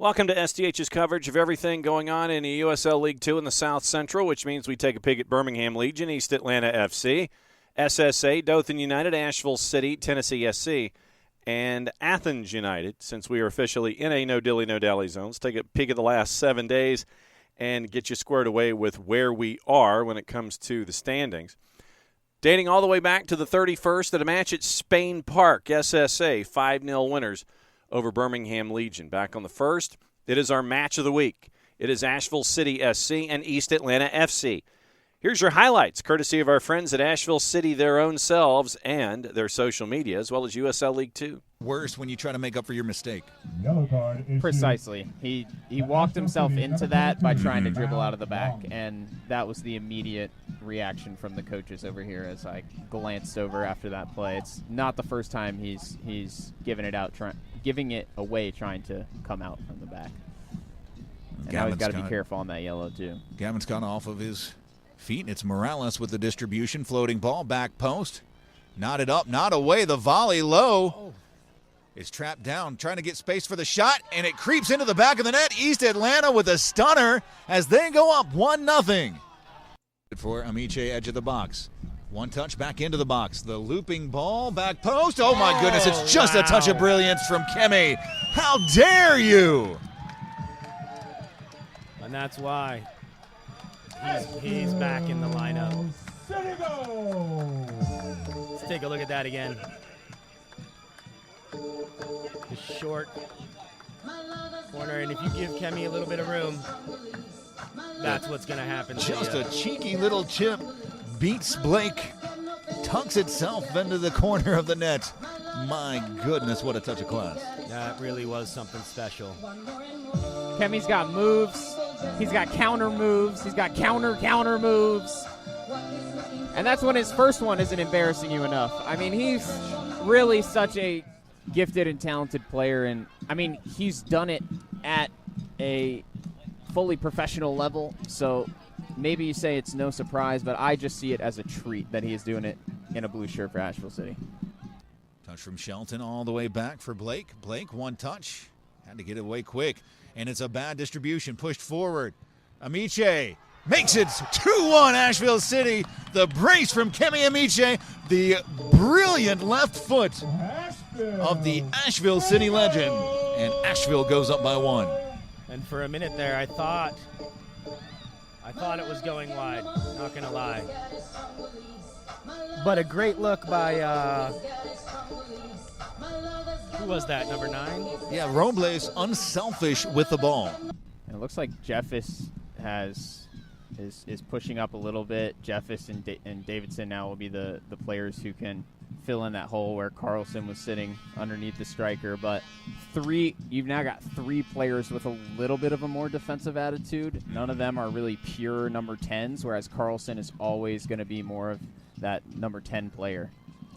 Welcome to SDH's coverage of everything going on in the USL League Two in the South Central, which means we take a peek at Birmingham Legion, East Atlanta FC, SSA, Dothan United, Asheville City, Tennessee SC, and Athens United, since we are officially in a no-dilly-no-dally zone. Let's take a peek at the last 7 days and get you squared away with where we are when it comes to the standings. Dating all the way back to the 31st at a match at Spain Park, SSA, 5-0 winners over Birmingham Legion. Back on the 1st, it is our match of the week. It is Asheville City SC and East Atlanta FC. Here's your highlights, courtesy of our friends at Asheville City, their own selves, and their social media, as well as USL League Two. Worse when you try to make up for your mistake. Precisely. He walked himself into that by trying to dribble out of the back, and that was the immediate reaction from the coaches over here as I glanced over after that play. It's not the first time he's giving it away trying to come out from the back. And now he's got to be careful on that yellow too. Gavin's gone off of his feet. It's Morales with the distribution. Floating ball, back post. Knotted up, not away. The volley low. Is trapped down, trying to get space for the shot, and it creeps into the back of the net. East Atlanta with a stunner as they go up 1-0. For Amiche, edge of the box. One touch back into the box. The looping ball, back post. Oh my goodness, it's just a touch of brilliance from Kemi. How dare you? And that's why he's back in the lineup. Let's take a look at that again. The short corner, and if you give Kemi a little bit of room, that's what's going to happen. Just a cheeky little chip beats Blake, tucks itself into the corner of the net. My goodness, what a touch of class. That really was something special. Kemi's got moves. He's got counter moves. He's got counter moves. And that's when his first one isn't embarrassing you enough. I mean, he's really such a gifted and talented player, and I mean, he's done it at a fully professional level, so maybe you say it's no surprise, but I just see it as a treat that he is doing it in a blue shirt for Asheville City. Touch from Shelton all the way back for Blake. Blake, one touch, had to get it away quick, and it's a bad distribution, pushed forward. Amiche makes it 2-1 Asheville City. The brace from Kemi Amiche, the brilliant left foot of the Asheville City legend, and Asheville goes up by 1. And for a minute there, I thought it was going wide, not gonna lie. But a great look by who was that, number 9? Yeah, Robles unselfish with the ball. And it looks like Jeffis is pushing up a little bit. Jeffis and Davidson now will be the players who can fill in that hole where Carlson was sitting underneath the striker. But you've now got 3 players with a little bit of a more defensive attitude. None of them are really pure number 10s, whereas Carlson is always going to be more of that number 10 player.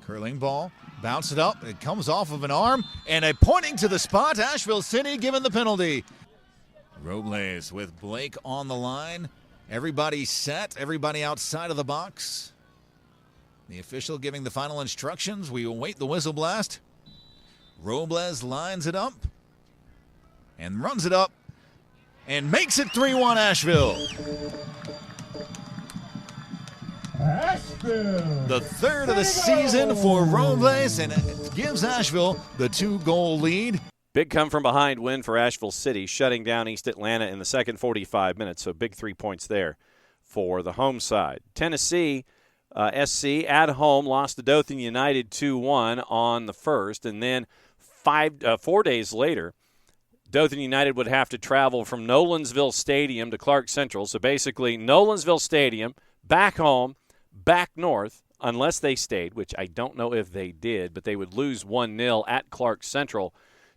Curling ball, bounce it up, it comes off of an arm, and a pointing to the spot, Asheville City given the penalty. Robles with Blake on the line. Everybody set, everybody outside of the box. The official giving the final instructions. We await the whistle blast. Robles lines it up and runs it up and makes it 3-1 Asheville. The third of the season for Robles, and it gives Asheville the 2-goal lead. Big come-from-behind win for Asheville City, shutting down East Atlanta in the second 45 minutes, so big 3 points there for the home side. Tennessee SC at home lost to Dothan United 2-1 on the first, and then 4 days later, Dothan United would have to travel from Nolensville Stadium to Clark Central. So basically, Nolensville Stadium, back home, back north, unless they stayed, which I don't know if they did, but they would lose 1-0 at Clark Central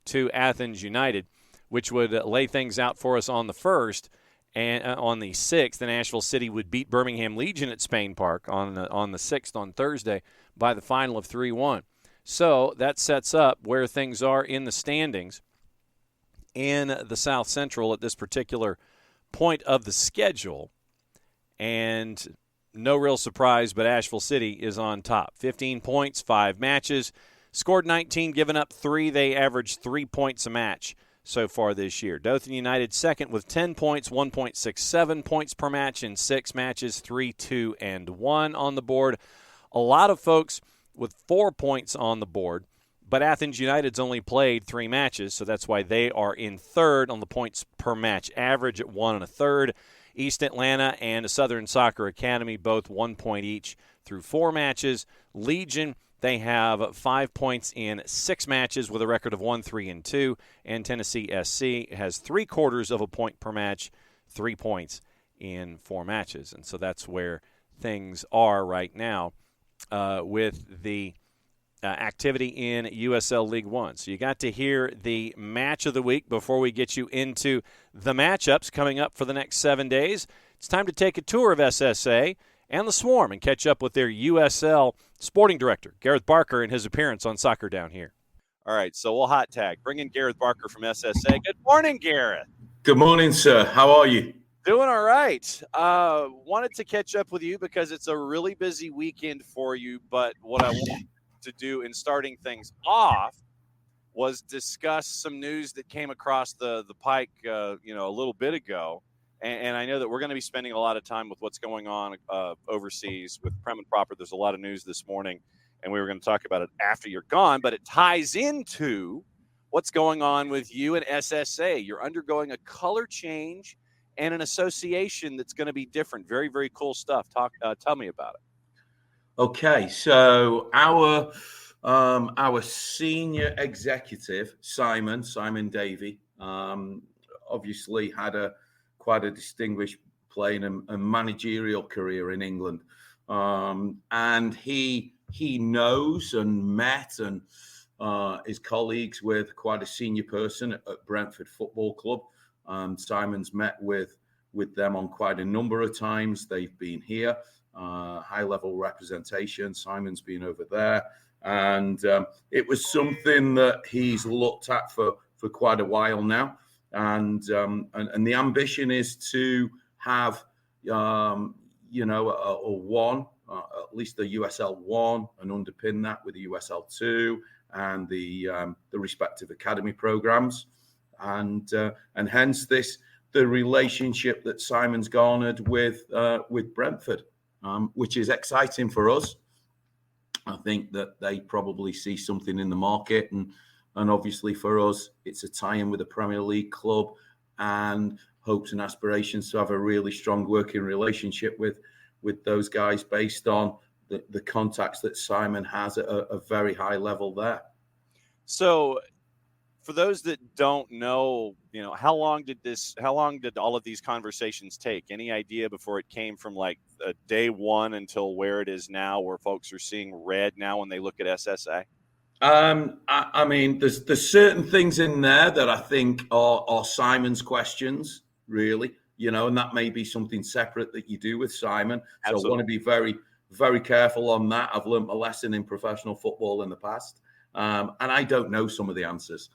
to Athens United, which would lay things out for us on the first. And on the 6th, and Asheville City would beat Birmingham Legion at Spain Park on the 6th on Thursday by the final of 3-1. So that sets up where things are in the standings in the South Central at this particular point of the schedule. And no real surprise, but Asheville City is on top. 15 points, 5 matches, scored 19, given up 3. They averaged 3 points a match. so far this year. Dothan United second with 10 points, 1.67 points per match in 6 matches, 3-2-1 on the board. A lot of folks with 4 points on the board, but Athens United's only played 3 matches, so that's why they are in third on the points per match average at 1 1/3. East Atlanta and Southern Soccer Academy both 1 point each through 4 matches. Legion, they have 5 points in 6 matches with a record of 1-3-2, and Tennessee SC has 3/4 of a point per match, 3 points in 4 matches. And so that's where things are right now with the activity in USL League One. So you got to hear the match of the week before we get you into the matchups coming up for the next 7 days. It's time to take a tour of SSA and the Swarm and catch up with their USL sporting director, Garreth Barker, in his appearance on Soccer Down Here. All right, so we'll hot tag. Bring in Garreth Barker from SSA. Good morning, Garreth. Good morning, sir. How are you? Doing all right. Wanted to catch up with you because it's a really busy weekend for you, but what I want to do in starting things off was discuss some news that came across the pike, a little bit ago. And I know that we're going to be spending a lot of time with what's going on overseas with Prem and Proper. There's a lot of news this morning, and we were going to talk about it after you're gone, but it ties into what's going on with you and SSA. You're undergoing a color change and an association that's going to be different. Very, very cool stuff. Tell me about it. Okay, so our senior executive, Simon Davey, obviously had quite a distinguished playing and managerial career in England, and he knows and met and his colleagues with quite a senior person at Brentford Football Club. Simon's met with them on quite a number of times. They've been here, high-level representation. Simon's been over there, and it was something that he's looked at for quite a while now. And the ambition is to have, a one, at least the USL 1, and underpin that with the USL 2 and the respective academy programs. And hence the relationship that Simon's garnered with Brentford, which is exciting for us. I think that they probably see something in the market, and obviously for us, it's a tie-in with a Premier League club, and hopes and aspirations to have a really strong working relationship with those guys based on the contacts that Simon has at a very high level there. So, for those that don't know, how long did all of these conversations take? Any idea before it came from like day one until where it is now, where folks are seeing red now when they look at SSA? I mean, there's certain things in there that I think are Simon's questions, really, and that may be something separate that you do with Simon. Absolutely. So I want to be very, very careful on that. I've learned a lesson in professional football in the past, and I don't know some of the answers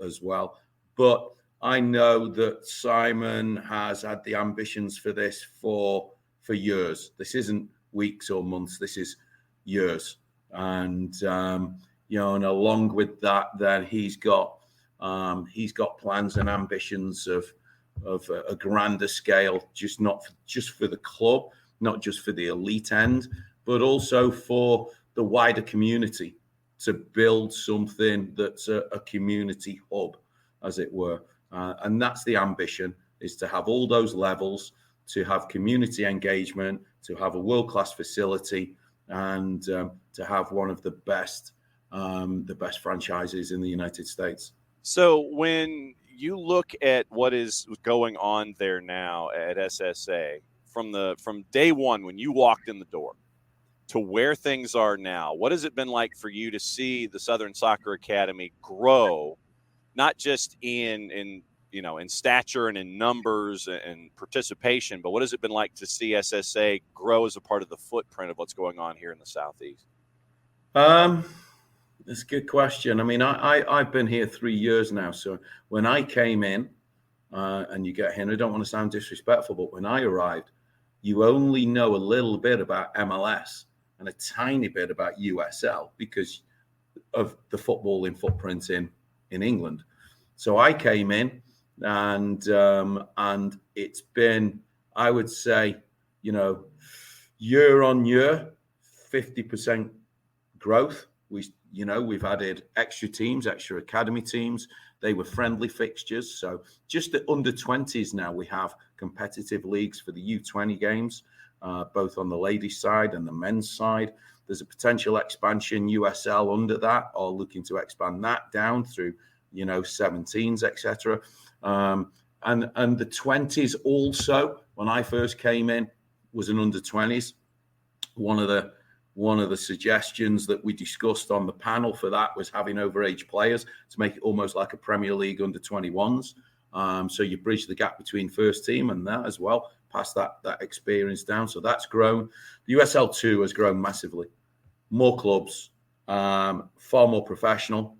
as well. But I know that Simon has had the ambitions for this for years. This isn't weeks or months. This is years. And, and along with that, then he's got plans and ambitions of a grander scale, just for the club, not just for the elite end, but also for the wider community, to build something that's a community hub, as it were. And that's the ambition, is to have all those levels, to have community engagement, to have a world-class facility, and to have one of the best franchises in the United States. So when you look at what is going on there now at SSA, from day one when you walked in the door to where things are now, what has it been like for you to see the Southern Soccer Academy grow, not just in stature and in numbers and participation, but what has it been like to see SSA grow as a part of the footprint of what's going on here in the Southeast? That's a good question. I mean, I've been here 3 years now. So when I came in, and you get here, and I don't want to sound disrespectful, but when I arrived, you only know a little bit about MLS and a tiny bit about USL because of the footballing footprint in England. So I came in, and it's been, I would say, year on year, 50% growth. We've added extra teams, extra academy teams. They were friendly fixtures. So just the under 20s now, we have competitive leagues for the U20 games, both on the ladies' side and the men's side. There's a potential expansion USL under that, or looking to expand that down through, 17s, etc. And the 20s also, when I first came in, was an under 20s. One of the suggestions that we discussed on the panel for that was having overage players to make it almost like a Premier League under 21s. So you bridge the gap between first team and that as well, pass that experience down. So that's grown. The USL 2 has grown massively. More clubs, far more professional.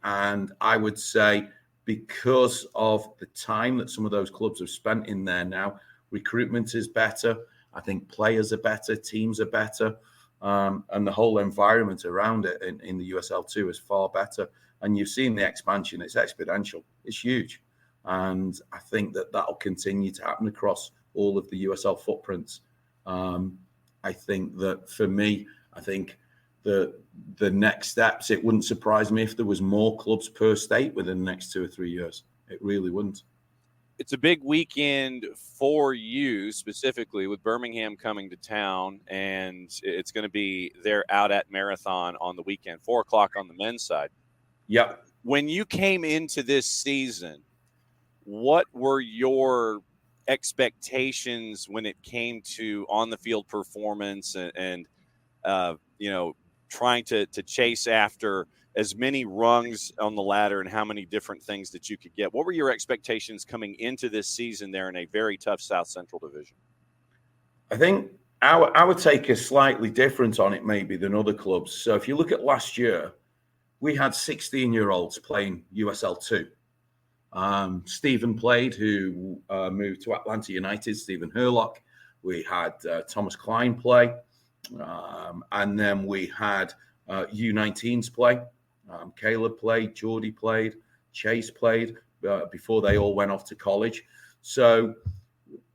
And I would say because of the time that some of those clubs have spent in there now, recruitment is better. I think players are better, teams are better, and the whole environment around it in the USL 2 is far better. And you've seen the expansion; it's exponential, it's huge, and I think that will continue to happen across all of the USL footprints. I think that for me, I think the next steps. It wouldn't surprise me if there was more clubs per state within the next 2 or 3 years. It really wouldn't. It's a big weekend for you specifically with Birmingham coming to town, and it's going to be there out at Marathon on the weekend, 4:00 on the men's side. Yep. When you came into this season, what were your expectations when it came to on the field performance and trying to chase after as many rungs on the ladder and how many different things that you could get? What were your expectations coming into this season there in a very tough South Central division? I think our take is slightly different on it maybe than other clubs. So if you look at last year, we had 16-year-olds playing USL 2. Stephen played, who moved to Atlanta United, Stephen Herlock. We had Thomas Klein play. And then we had U19s play. Caleb played, Geordie played, Chase played before they all went off to college. So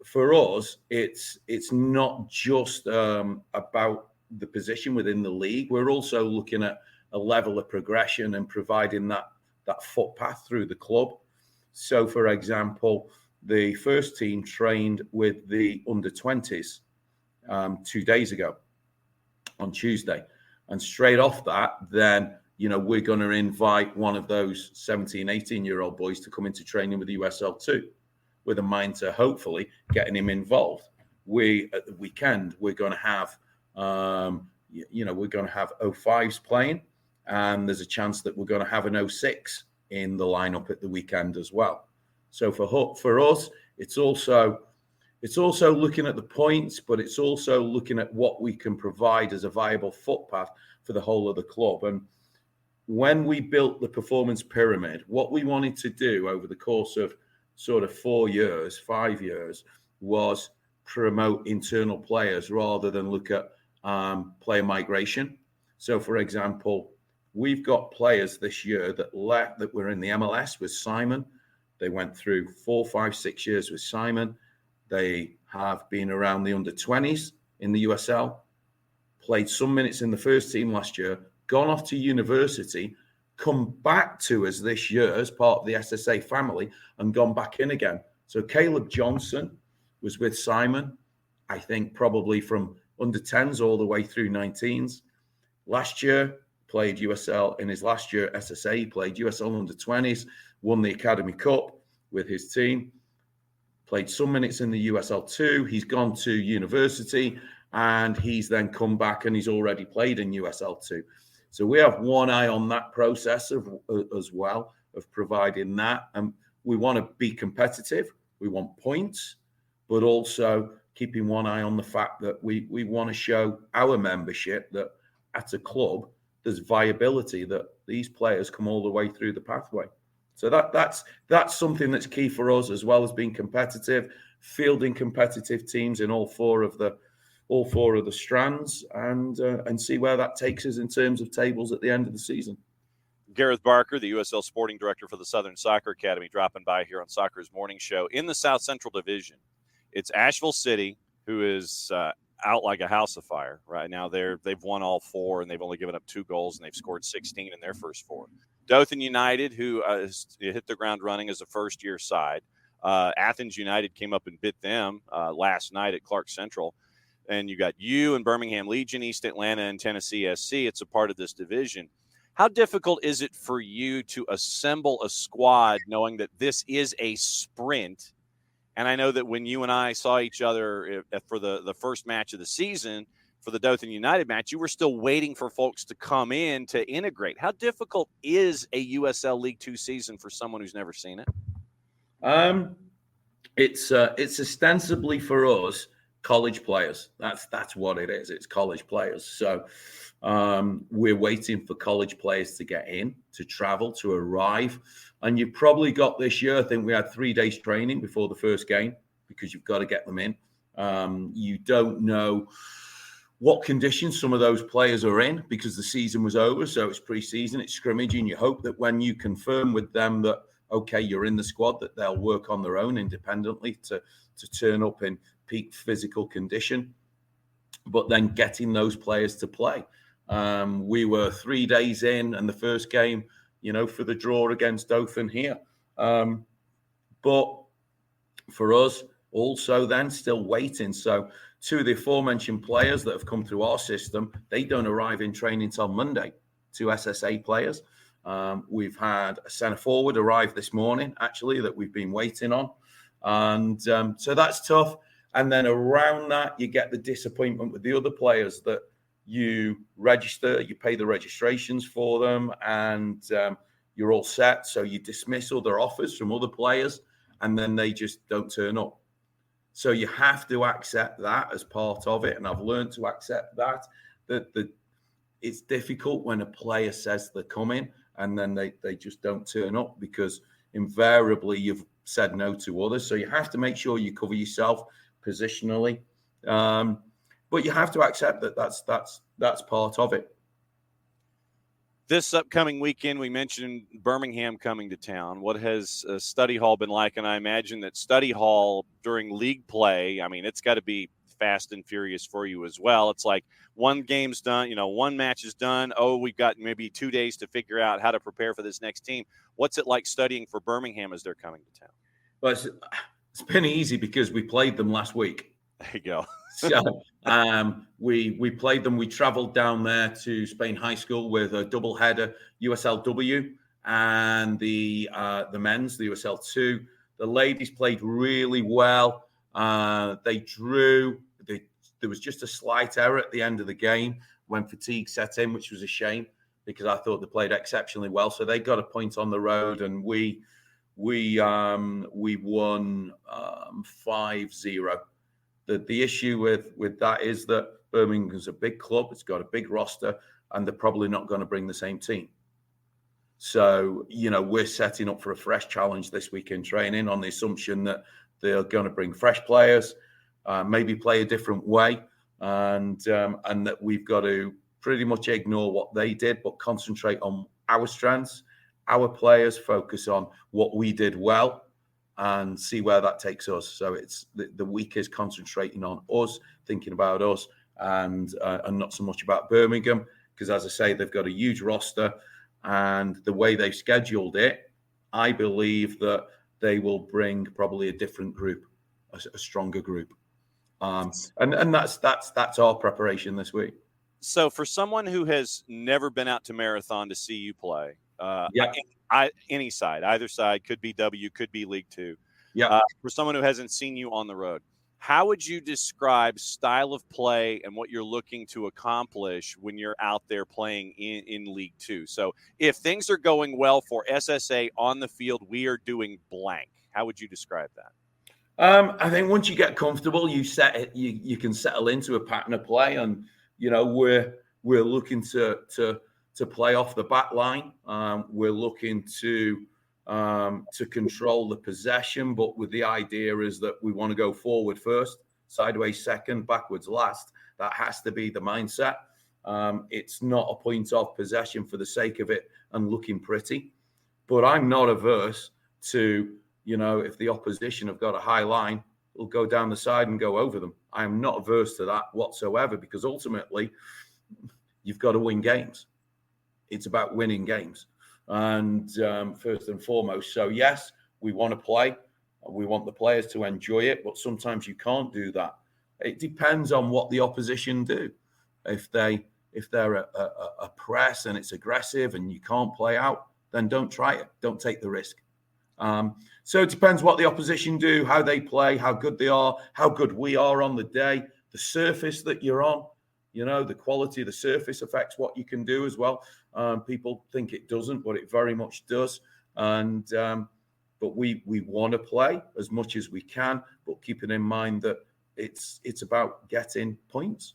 for us, it's not just about the position within the league. We're also looking at a level of progression and providing that footpath through the club. So, for example, the first team trained with the under 20s 2 days ago on Tuesday. And straight off that, then, we're going to invite one of those 17, 18-year-old boys to come into training with the USL 2 with a mind to hopefully getting him involved. At the weekend, we're going to have, we're going to have 05s playing, and there's a chance that we're going to have an 06 in the lineup at the weekend as well. So for us, it's also looking at the points, but it's also looking at what we can provide as a viable footpath for the whole of the club. And when we built the performance pyramid, what we wanted to do over the course of sort of 4 years, 5 years, was promote internal players rather than look at player migration. So, for example, we've got players this year that were in the MLS with Simon. They went through 4, 5, 6 years with Simon. They have been around the under 20s in the USL, played some minutes in the first team last year, gone off to university, come back to us this year as part of the SSA family and gone back in again. So Caleb Johnson was with Simon, I think probably from under 10s all the way through 19s. Last year, played USL in his last year SSA, he played USL under 20s, won the Academy Cup with his team. Played some minutes in the USL 2. He's gone to university and he's then come back and he's already played in USL 2. So we have one eye on that process as well of providing that. And we want to be competitive. We want points, but also keeping one eye on the fact that we want to show our membership that at a club, there's viability, that these players come all the way through the pathway. So that's something that's key for us, as well as being competitive, fielding competitive teams in all four of the strands, and see where that takes us in terms of tables at the end of the season. Garreth Barker, the USL Sporting Director for the Southern Soccer Academy, dropping by here on Soccer's Morning Show. In the South Central Division, it's Asheville City, who is out like a house of fire right now. They've won all 4, and they've only given up 2 goals, and they've scored 16 in their first 4. Dothan United, who has hit the ground running as a first-year side. Athens United came up and bit them last night at Clark Central. And you got you and Birmingham Legion, East Atlanta, and Tennessee SC. It's a part of this division. How difficult is it for you to assemble a squad knowing that this is a sprint? And I know that when you and I saw each other for the first match of the season, for the Dothan United match, you were still waiting for folks to come in to integrate. How difficult is a USL League Two season for someone who's never seen it? It's ostensibly for us college players. That's what it is. It's college players. So we're waiting for college players to get in, to travel, to arrive. And you've probably got this year, I think we had 3 days training before the first game because you've got to get them in. You don't know what conditions some of those players are in because the season was over. So it's pre-season, it's scrimmaging. You hope that when you confirm with them that, okay, you're in the squad, that they'll work on their own independently to turn up in peak physical condition, but then getting those players to play. We were 3 days in and the first game, for the draw against Dothan here. But for us, also then still waiting. So 2 of the aforementioned players that have come through our system, they don't arrive in training until Monday. 2 SSA players. We've had a centre forward arrive this morning, actually, that we've been waiting on. And so that's tough. And then around that, you get the disappointment with the other players that you register, you pay the registrations for them, and you're all set. So you dismiss other offers from other players, and then they just don't turn up. So you have to accept that as part of it. And I've learned to accept that it's difficult when a player says they're coming and then they just don't turn up because invariably you've said no to others. So you have to make sure you cover yourself positionally. But you have to accept that that's part of it. This upcoming weekend, we mentioned Birmingham coming to town. What has Study Hall been like? And I imagine that Study Hall during league play, I mean, it's got to be fast and furious for you as well. It's like one game's done, one match is done. Oh, we've got maybe 2 days to figure out how to prepare for this next team. What's it like studying for Birmingham as they're coming to town? Well, it's been easy because we played them last week. There you go. So we played them. We traveled down there to Spain High School with a doubleheader, USLW and the men's, the USL 2. The ladies played really well. They drew. There was just a slight error at the end of the game when fatigue set in, which was a shame because I thought they played exceptionally well. So they got a point on the road, and we won 5-0. The issue with that is that Birmingham's a big club. It's got a big roster, and they're probably not going to bring the same team. So, we're setting up for a fresh challenge this week in training on the assumption that they're going to bring fresh players, maybe play a different way, and that we've got to pretty much ignore what they did, but concentrate on our strengths, our players, focus on what we did well, and see where that takes us. So it's the week is concentrating on us, thinking about us, and not so much about Birmingham, because as I say, they've got a huge roster, and the way they've scheduled it, I believe that they will bring probably a different group, a stronger group, and that's our preparation this week. So for someone who has never been out to Marathon to see you play, any side, either side, could be W, could be League Two. Yeah. For someone who hasn't seen you on the road, how would you describe style of play and what you're looking to accomplish when you're out there playing in League Two? So if things are going well for SSA on the field, we are doing blank. How would you describe that? I think once you get comfortable, you can settle into a pattern of play, and we're looking to play off the back line. We're looking to control the possession, but with the idea is that we want to go forward first, sideways second, backwards last. That has to be the mindset. It's not a point of possession for the sake of it and looking pretty. But I'm not averse to, if the opposition have got a high line, we'll go down the side and go over them. I am not averse to that whatsoever, because ultimately you've got to win games. It's about winning games. And first and foremost. So, yes, we want to play. We want the players to enjoy it, but sometimes you can't do that. It depends on what the opposition do. If they're a press and it's aggressive and you can't play out, then don't try it. Don't take the risk. So it depends what the opposition do, how they play, how good they are, how good we are on the day, the surface that you're on. The quality of the surface affects what you can do as well. People think it doesn't, but it very much does. And but we want to play as much as we can, but keeping in mind that it's about getting points.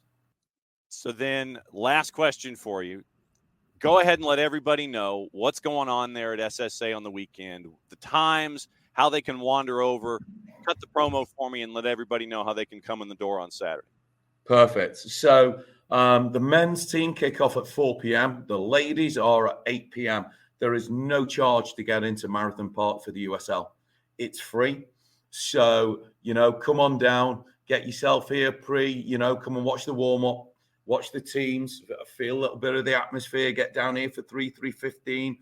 So then, last question for you. Go ahead and let everybody know what's going on there at SSA on the weekend, the times, how they can wander over. Cut the promo for me and let everybody know how they can come in the door on Saturday. Perfect. So the men's team kick off at 4 p.m. The ladies are at 8 p.m. There is no charge to get into Marathon Park for the USL. It's free. So, come on down, get yourself here come and watch the warm-up, watch the teams, feel a little bit of the atmosphere, get down here for 3:15.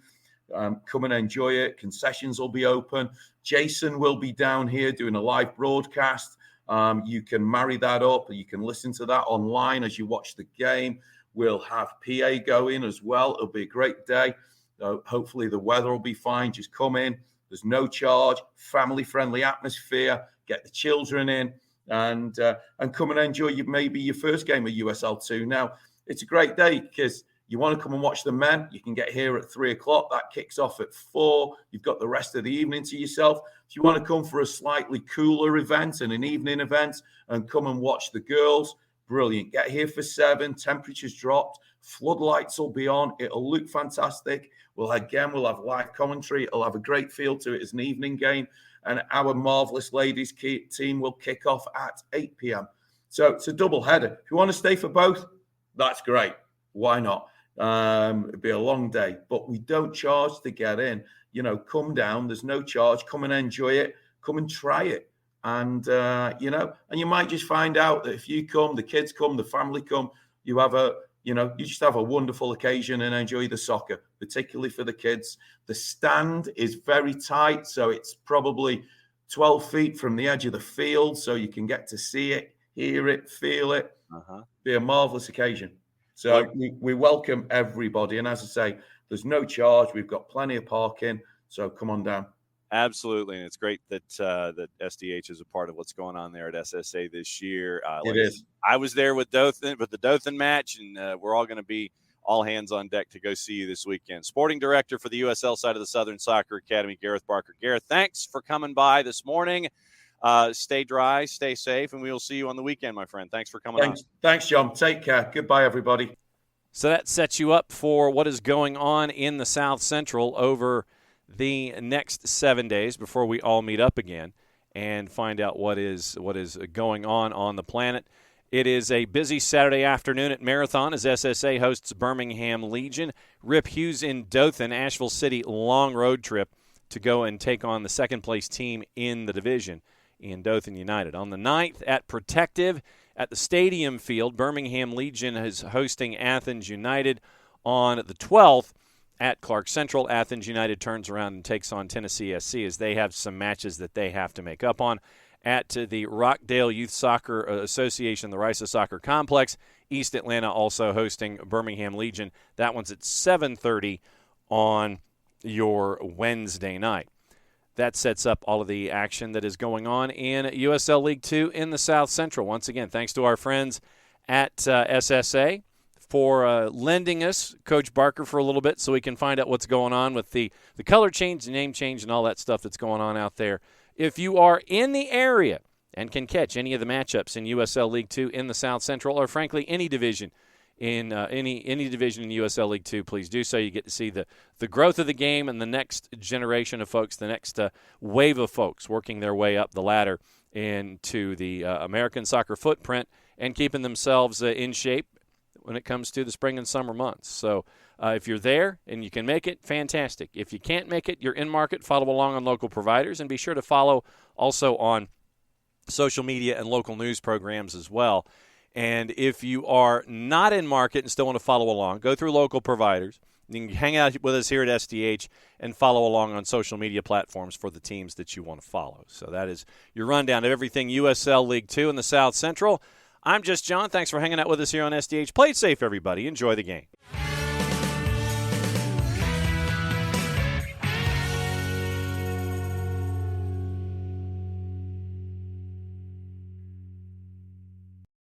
Come and enjoy it. Concessions will be open. Jason will be down here doing a live broadcast. You can marry that up, or you can listen to that online as you watch the game. We'll have PA going as well. It'll be a great day. Hopefully the weather will be fine. Just come in. There's no charge. Family-friendly atmosphere. Get the children in, and come and enjoy maybe your first game of USL 2. Now, it's a great day because you want to come and watch the men. You can get here at 3:00. That kicks off at 4. You've got the rest of the evening to yourself. If you want to come for a slightly cooler event and an evening event and come and watch the girls, brilliant. Get here for 7. Temperatures dropped. Floodlights will be on. It'll look fantastic. We'll have live commentary. It'll have a great feel to it as an evening game. And our marvelous ladies team will kick off at 8 p.m. So it's a double header. If you want to stay for both, that's great. Why not? It'd be a long day, but we don't charge to get in. Come down. There's no charge. Come and enjoy it. Come and try it. And, and you might just find out that if you come, the kids come, the family come, you just have a wonderful occasion and enjoy the soccer, particularly for the kids. The stand is very tight, so it's probably 12 feet from the edge of the field, so you can get to see it, hear it, feel it. Be a marvelous occasion. So we welcome everybody. And as I say, there's no charge. We've got plenty of parking, so come on down. Absolutely, and it's great that that SDH is a part of what's going on there at SSA this year. It is. I was there with the Dothan match, and we're all going to be all hands on deck to go see you this weekend. Sporting director for the USL side of the Southern Soccer Academy, Garreth Barker. Garreth, thanks for coming by this morning. Stay dry, stay safe, and we will see you on the weekend, my friend. Thanks for coming on. Thanks, John. Take care. Goodbye, everybody. So that sets you up for what is going on in the South Central over the next 7 days before we all meet up again and find out what is going on the planet. It is a busy Saturday afternoon at Marathon as SSA hosts Birmingham Legion. Rip Hughes in Dothan, Asheville City, long road trip to go and take on the second-place team in the division in Dothan United. On the 9th at Protective at the Stadium Field, Birmingham Legion is hosting Athens United. On the 12th, at Clark Central, Athens United turns around and takes on Tennessee SC as they have some matches that they have to make up on. At the Rockdale Youth Soccer Association, the Risa Soccer Complex, East Atlanta also hosting Birmingham Legion. That one's at 7:30 on your Wednesday night. That sets up all of the action that is going on in USL League Two in the South Central. Once again, thanks to our friends at SSA for lending us Coach Barker for a little bit so we can find out what's going on with the color change, the name change, and all that stuff that's going on out there. If you are in the area and can catch any of the matchups in USL League Two in the South Central, or frankly any division in any division in USL League Two, please do so. You get to see the growth of the game and the next generation of folks, the next wave of folks working their way up the ladder into the American soccer footprint and keeping themselves in shape when it comes to the spring and summer months. So if you're there and you can make it, fantastic. If you can't make it, you're in market, follow along on local providers, and be sure to follow also on social media and local news programs as well. And if you are not in market and still want to follow along, go through local providers. You can hang out with us here at SDH and follow along on social media platforms for the teams that you want to follow. So that is your rundown of everything USL League Two in the South Central. I'm just John. Thanks for hanging out with us here on SDH. Play it safe, everybody. Enjoy the game.